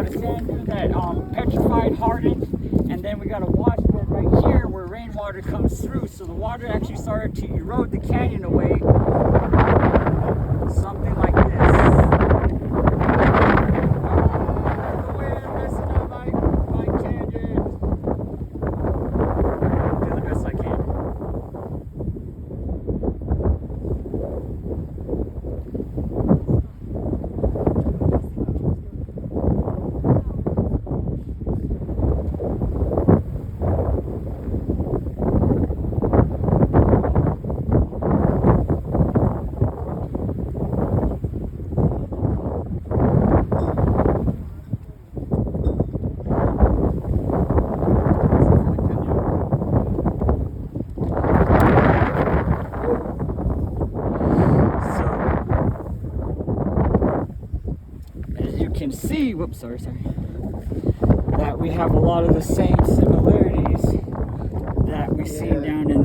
got a sand dune that petrified, hardened, and then we got a wash bed right here where rainwater comes through. So the water actually started to erode the canyon away, something like this. The way I'm messing up my canyon. Do the best I can. Can see, whoops, sorry, that we have a lot of the same similarities that we see down in